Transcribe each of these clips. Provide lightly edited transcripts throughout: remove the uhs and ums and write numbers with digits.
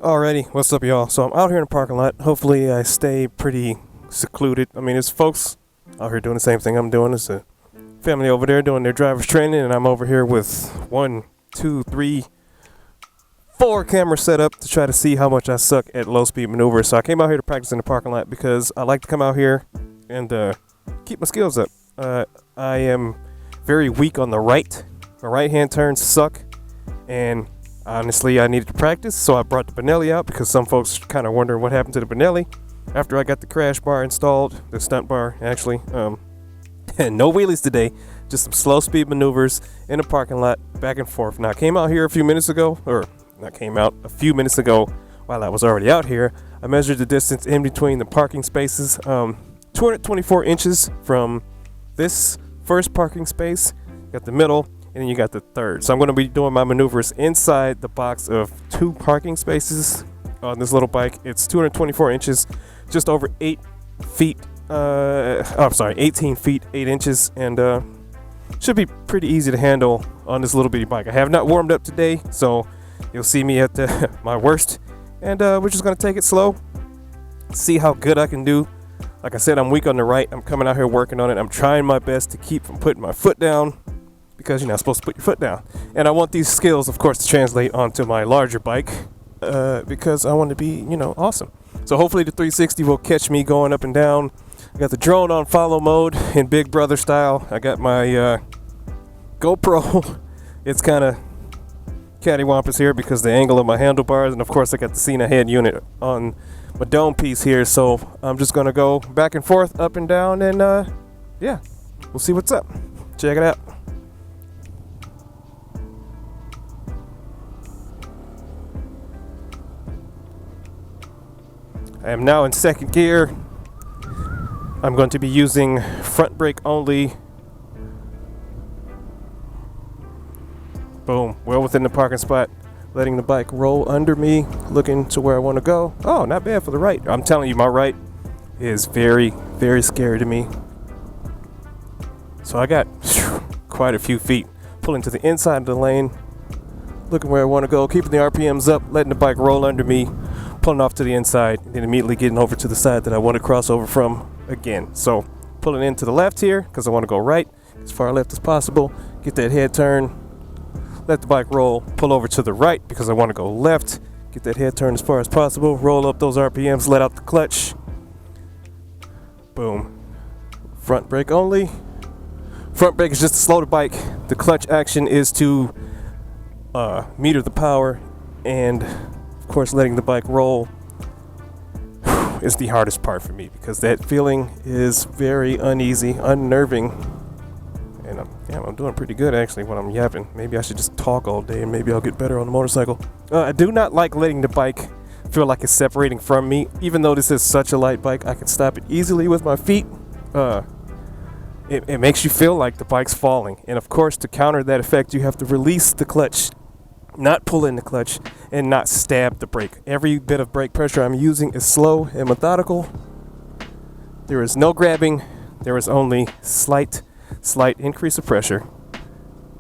Alrighty, what's up, y'all? So I'm out here in the parking lot. Hopefully, I stay pretty secluded. I mean, it's folks out here doing the same thing I'm doing. There's a family over there doing their driver's training, and I'm over here with 1, 2, 3, 4 cameras set up to try to see how much I suck at low speed maneuvers. So I came out here to practice in the parking lot because I like to come out here and keep my skills up. I am very weak on the right. My right-hand turns suck, and honestly, I needed to practice, so I brought the Benelli out because some folks kind of wondering what happened to the Benelli after I got the crash bar installed, the stunt bar actually. And no wheelies today, just some slow speed maneuvers in the parking lot, back and forth. Now I came out here a few minutes ago while I was already out here. I measured the distance in between the parking spaces, 224 inches from this first parking space, got the middle, and then you got the third. So I'm going to be doing my maneuvers inside the box of 2 parking spaces on this little bike. It's 224 inches, just over 18 feet, 8 inches, and should be pretty easy to handle on this little bitty bike. I have not warmed up today, so you'll see me at my worst, and we're just going to take it slow, see how good I can do. Like I said, I'm weak on the right. I'm coming out here working on it. I'm trying my best to keep from putting my foot down, because you're not supposed to put your foot down. And I want these skills, of course, to translate onto my larger bike, because I want to be, awesome. So hopefully the 360 will catch me going up and down. I got the drone on follow mode in Big Brother style. I got my GoPro. It's kind of cattywampus here because the angle of my handlebars, and of course I got the Cena head unit on my dome piece here. So I'm just going to go back and forth, up and down, and yeah, we'll see what's up. Check it out. I am now in second gear. I'm going to be using front brake only. Boom, well within the parking spot, letting the bike roll under me, looking to where I want to go. Oh, not bad for the right. I'm telling you, my right is very, very scary to me. So I got quite a few feet. Pulling to the inside of the lane, looking where I want to go, keeping the RPMs up, letting the bike roll under me, pulling off to the inside, and then immediately getting over to the side that I want to cross over from again. So pulling in to the left here because I want to go right as far left as possible, get that head turn, let the bike roll, pull over to the right because I want to go left, get that head turn as far as possible, roll up those RPMs, let out the clutch. Boom. Front brake only. Front brake is just to slow the bike. The clutch action is to meter the power, and of course letting the bike roll is the hardest part for me because that feeling is very uneasy, unnerving, and I'm doing pretty good actually when I'm yapping. Maybe I should just talk all day and maybe I'll get better on the motorcycle. I do not like letting the bike feel like it's separating from me. Even though this is such a light bike, I can stop it easily with my feet. It makes you feel like the bike's falling, and of course to counter that effect you have to release the clutch, not pull in the clutch, and not stab the brake. Every bit of brake pressure I'm using is slow and methodical. There is no grabbing. There is only slight increase of pressure,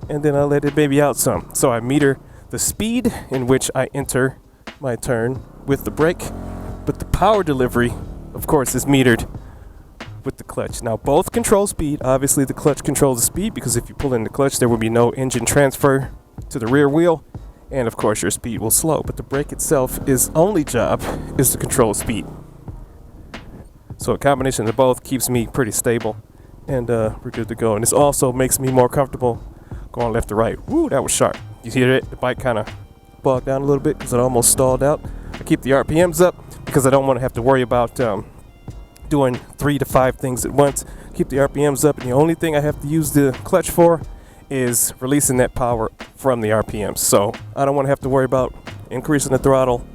and then I let it baby out some. So I meter the speed in which I enter my turn with the brake, but the power delivery, of course, is metered with the clutch. Now both control speed. Obviously the clutch controls the speed because if you pull in the clutch there will be no engine transfer to the rear wheel, and of course your speed will slow, but the brake itself, its only job is to control speed. So a combination of both keeps me pretty stable, and we're good to go. And this also makes me more comfortable going left to right. Woo, that was sharp. You hear it? The bike kind of bogged down a little bit because it almost stalled out. I keep the RPMs up because I don't want to have to worry about doing 3 to 5 things at once. Keep the RPMs up, and the only thing I have to use the clutch for is releasing that power from the RPMs. So I don't want to have to worry about increasing the throttle.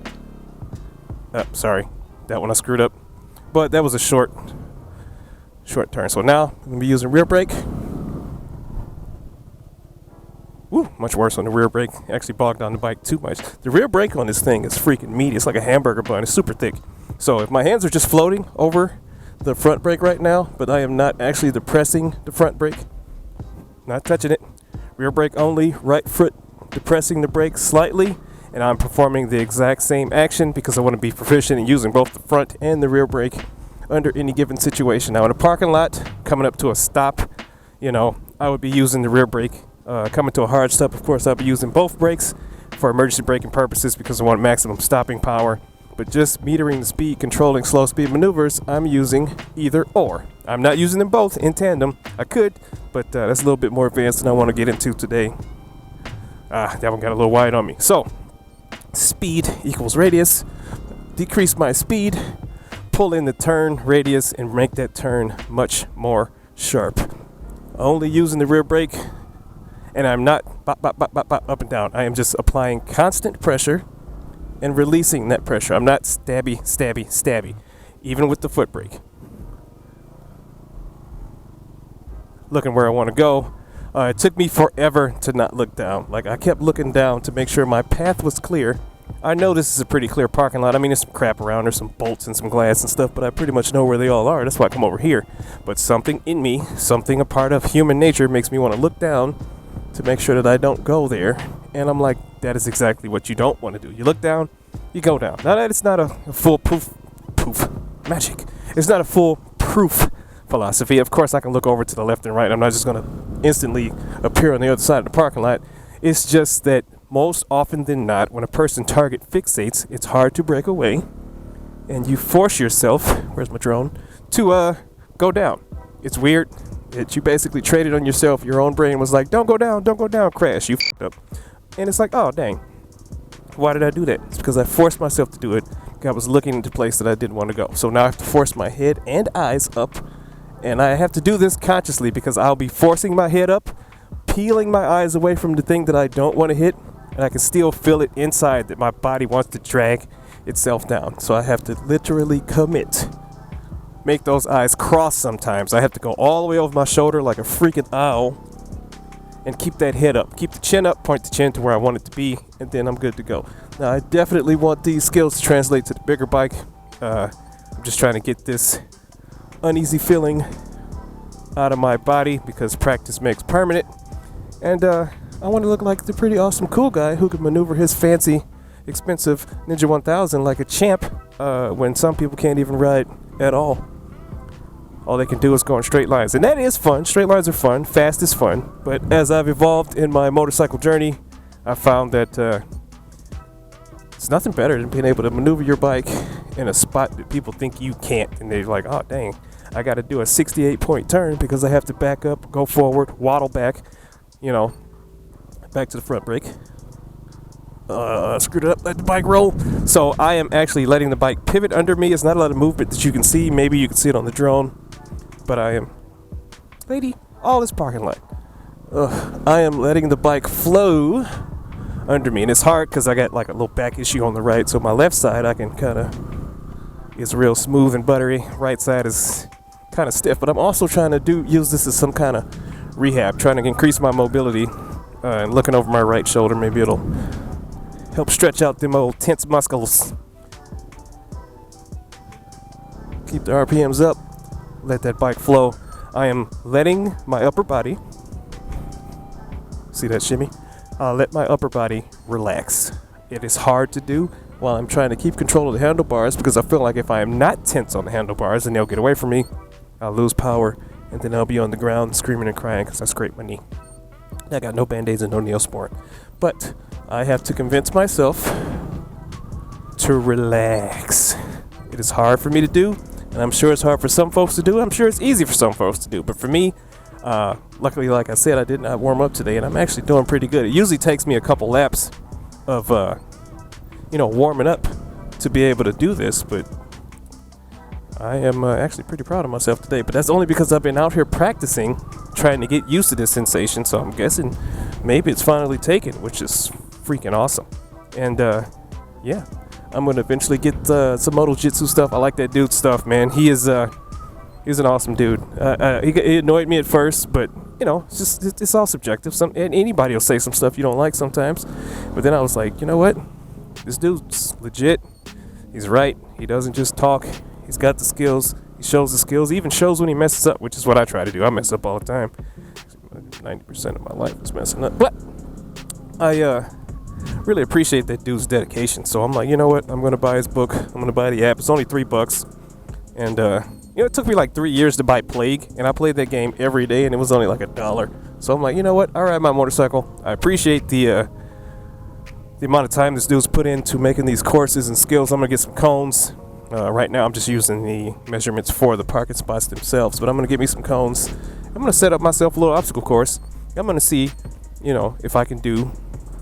Sorry, that one I screwed up. But that was a short turn. So now I'm going to be using rear brake. Woo, much worse on the rear brake. Actually bogged down the bike too much. The rear brake on this thing is freaking meaty. It's like a hamburger bun. It's super thick. So if my hands are just floating over the front brake right now, but I am not actually depressing the front brake, not touching it, rear brake only, right foot depressing the brake slightly, and I'm performing the exact same action because I want to be proficient in using both the front and the rear brake under any given situation. Now in a parking lot, coming up to a stop, I would be using the rear brake. Coming to a hard stop, of course, I'll be using both brakes for emergency braking purposes because I want maximum stopping power. But just metering the speed, controlling slow speed maneuvers, I'm using either or. I'm not using them both in tandem. I could, but that's a little bit more advanced than I want to get into today. That one got a little wide on me. So, speed equals radius. Decrease my speed, pull in the turn radius, and make that turn much more sharp. Only using the rear brake, and I'm not bop, bop, bop, bop, bop, up and down. I am just applying constant pressure and releasing that pressure. I'm not stabby, stabby, stabby, even with the foot brake. Looking where I want to go. It took me forever to not look down. Like, I kept looking down to make sure my path was clear. I know this is a pretty clear parking lot. I mean, there's some crap around. There's some bolts and some glass and stuff, but I pretty much know where they all are. That's why I come over here. But something in me, something a part of human nature, makes me want to look down to make sure that I don't go there. And I'm like, that is exactly what you don't want to do. You look down, you go down. Now that it's not a full proof magic. It's not a full proof philosophy. Of course, I can look over to the left and right. I'm not just going to instantly appear on the other side of the parking lot. It's just that most often than not, when a person target fixates, it's hard to break away. And you force yourself, where's my drone, to go down. It's weird. You basically traded on yourself. Your own brain was like, don't go down, crash. You f***ed up. And it's like, oh, dang. Why did I do that? It's because I forced myself to do it. I was looking into a place that I didn't want to go. So now I have to force my head and eyes up. And I have to do this consciously because I'll be forcing my head up, peeling my eyes away from the thing that I don't want to hit. And I can still feel it inside that my body wants to drag itself down. So I have to literally commit. Make those eyes cross sometimes. I have to go all the way over my shoulder like a freaking owl and keep that head up. Keep the chin up, point the chin to where I want it to be, and then I'm good to go. Now, I definitely want these skills to translate to the bigger bike. I'm just trying to get this uneasy feeling out of my body because practice makes permanent. And I want to look like the pretty awesome cool guy who can maneuver his fancy, expensive Ninja 1000 like a champ when some people can't even ride at all. All they can do is go in straight lines. And that is fun. Straight lines are fun. Fast is fun. But as I've evolved in my motorcycle journey, I found that it's nothing better than being able to maneuver your bike in a spot that people think you can't. And they're like, oh, dang, I got to do a 68-point turn because I have to back up, go forward, waddle back, back to the front brake. Screwed it up, let the bike roll. So I am actually letting the bike pivot under me. It's not a lot of movement that you can see. Maybe you can see it on the drone. But I am, lady, all this parking lot. I am letting the bike flow under me. And it's hard because I got like a little back issue on the right. So my left side, I can kind of, it's real smooth and buttery. Right side is kind of stiff. But I'm also trying to use this as some kind of rehab. Trying to increase my mobility. And looking over my right shoulder, maybe it'll help stretch out them old tense muscles. Keep the RPMs up. Let that bike flow. I am letting my upper body, see that shimmy? I'll let my upper body relax. It is hard to do while I'm trying to keep control of the handlebars because I feel like if I am not tense on the handlebars and they'll get away from me, I'll lose power and then I'll be on the ground screaming and crying because I scraped my knee. I got no band-aids and no Neosporin. But I have to convince myself to relax. It is hard for me to do. And I'm sure it's hard for some folks to do. I'm sure it's easy for some folks to do. But for me, luckily, like I said, I did not warm up today. And I'm actually doing pretty good. It usually takes me a couple laps of, warming up to be able to do this. But I am actually pretty proud of myself today. But that's only because I've been out here practicing, trying to get used to this sensation. So I'm guessing maybe it's finally taken, which is freaking awesome. And, yeah. I'm going to eventually get some Moto Jitsu stuff. I like that dude's stuff, man. He's an awesome dude. He annoyed me at first, but, it's all subjective. Anybody will say some stuff you don't like sometimes. But then I was like, you know what? This dude's legit. He's right. He doesn't just talk. He's got the skills. He shows the skills. He even shows when he messes up, which is what I try to do. I mess up all the time. 90% of my life is messing up. But I really appreciate that dude's dedication. So I'm like, you know what? I'm gonna buy his book. I'm gonna buy the app. It's only $3, and it took me like 3 years to buy Plague, and I played that game every day, and it was only like $1. So I'm like, you know what? I ride my motorcycle. I appreciate the amount of time this dude's put into making these courses and skills. I'm gonna get some cones. Right now I'm just using the measurements for the parking spots themselves, but I'm gonna get me some cones. I'm gonna set up myself a little obstacle course. I'm gonna see, if I can do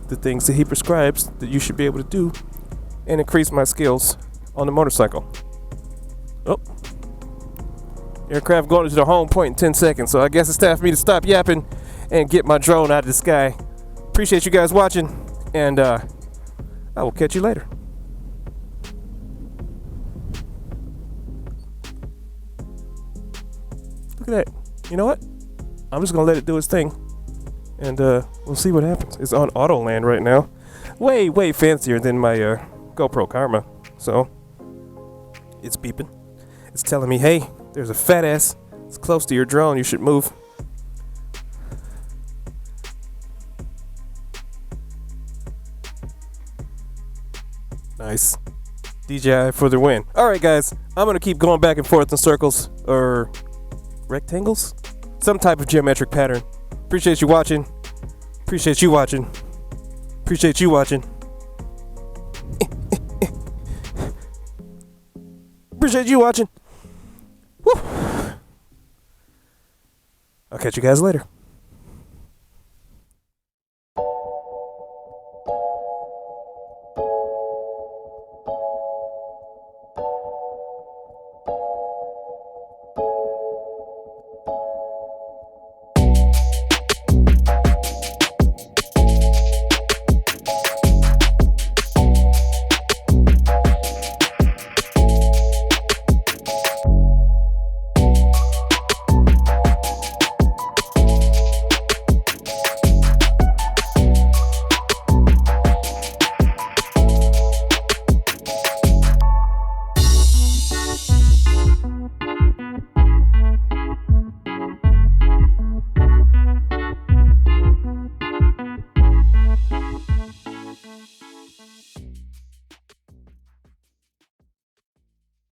the things that he prescribes that you should be able to do and increase my skills on the motorcycle. Oh, aircraft going to the home point in 10 seconds, so I guess it's time for me to stop yapping and get my drone out of the sky. Appreciate you guys watching, and I will catch you later. Look at that. You know what? I'm just gonna let it do its thing, and we'll see what happens. It's on auto land right now. Way fancier than my GoPro Karma. So it's beeping. It's telling me, hey, there's a fat ass. It's close to your drone. You should move. Nice. DJI for the win. Alright guys, I'm gonna keep going back and forth in circles or rectangles? Some type of geometric pattern. Appreciate you watching. Appreciate you watching. Appreciate you watching. Appreciate you watching. Woo. I'll catch you guys later.